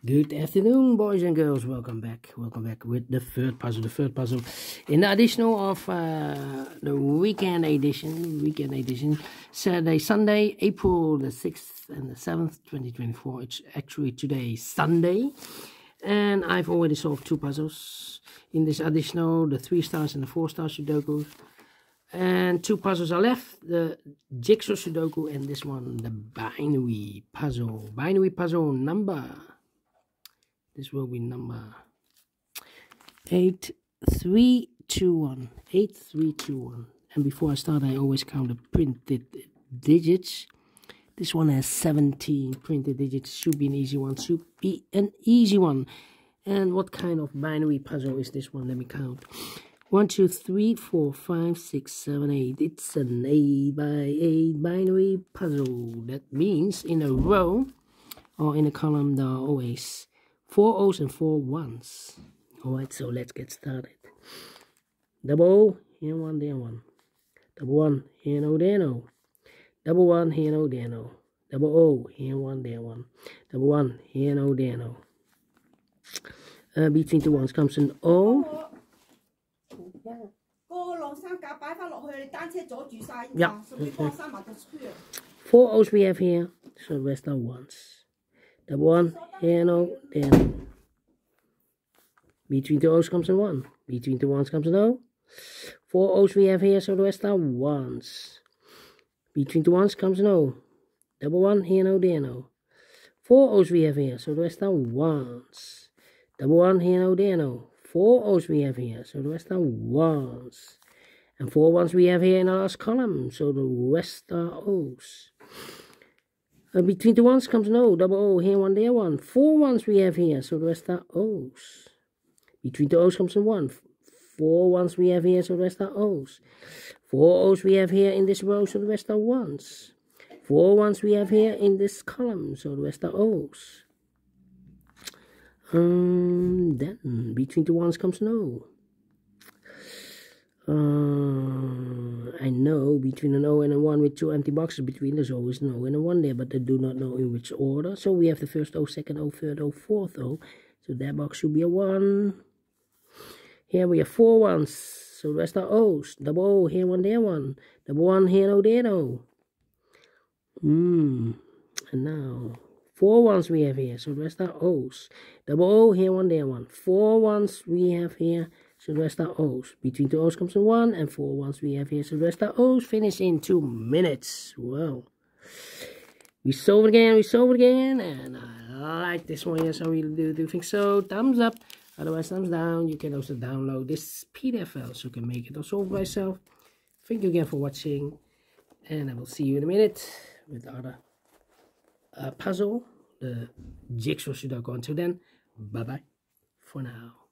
Good afternoon, boys and girls. Welcome back with the third puzzle in the additional of the weekend edition, Saturday, Sunday, April the 6th and the 7th, 2024. It's actually today, Sunday, and I've already solved two puzzles in this additional, the 3 stars and the 4 star Sudoku. And two puzzles are left, the Jigsaw Sudoku and this one, the Binary puzzle. Binary puzzle number. This will be number 8321. 8321. And before I start, I always count the printed digits. This one has 17 printed digits. Should be an easy one. And what kind of binary puzzle is this one? Let me count. 1, 2, 3, 4, 5, 6, 7, 8. It's an 8 by 8 binary puzzle. That means in a row or in a column there are always 4 O's and 4 1's. Alright, so let's get started. Double O, here one, there one. Double 1, here no, there no. Double 1, here no, there no. Double O, here one, there one. Double 1, here no, there no. Between the ones comes an O. Yeah. 4 O's we have here, so the rest are ones. Double 1, here no, there no. Between the O's comes a 1. Between the ones comes an O. 4 O's we have here, so the rest are ones. Between the ones comes an O. Double 1, here no, there no. 4 O's we have here, so the rest are ones. Double 1, here no, there no. 4 O's we have here, so the rest are ones. And 4 ones we have here in the last column, so the rest are O's. Between the ones comes an O, double O, here one, there one. 4 ones we have here, so the rest are O's. Between the O's comes a 1. 4 ones we have here, so the rest are O's. 4 O's we have here in this row, so the rest are ones. 4 ones we have here in this column, so the rest are O's. Then between the ones comes an O. I know between an O and a 1 with 2 empty boxes between, there's always an O and a 1 there, but I do not know in which order. So we have the first O, second O, third O, fourth O. So that box should be a 1. Here we have 4 ones, so the rest are O's. Double O, here one, there one. Double 1, here no, there no. And now 4 ones we have here, so the rest are O's. Double O, here one, there one. 4 ones we have here, so the rest are O's. Between the O's comes a 1, and 4 ones we have here, so the rest are O's. Finish in 2 minutes. Well, we solve it again, and I like this one. Yes, I really do think so. Thumbs up, otherwise thumbs down. You can also download this PDF file, so you can make it or solve by yourself. Thank you again for watching, and I will see you in a minute with the other puzzle, the Jigsaw Sudoku. Until then, bye-bye for now.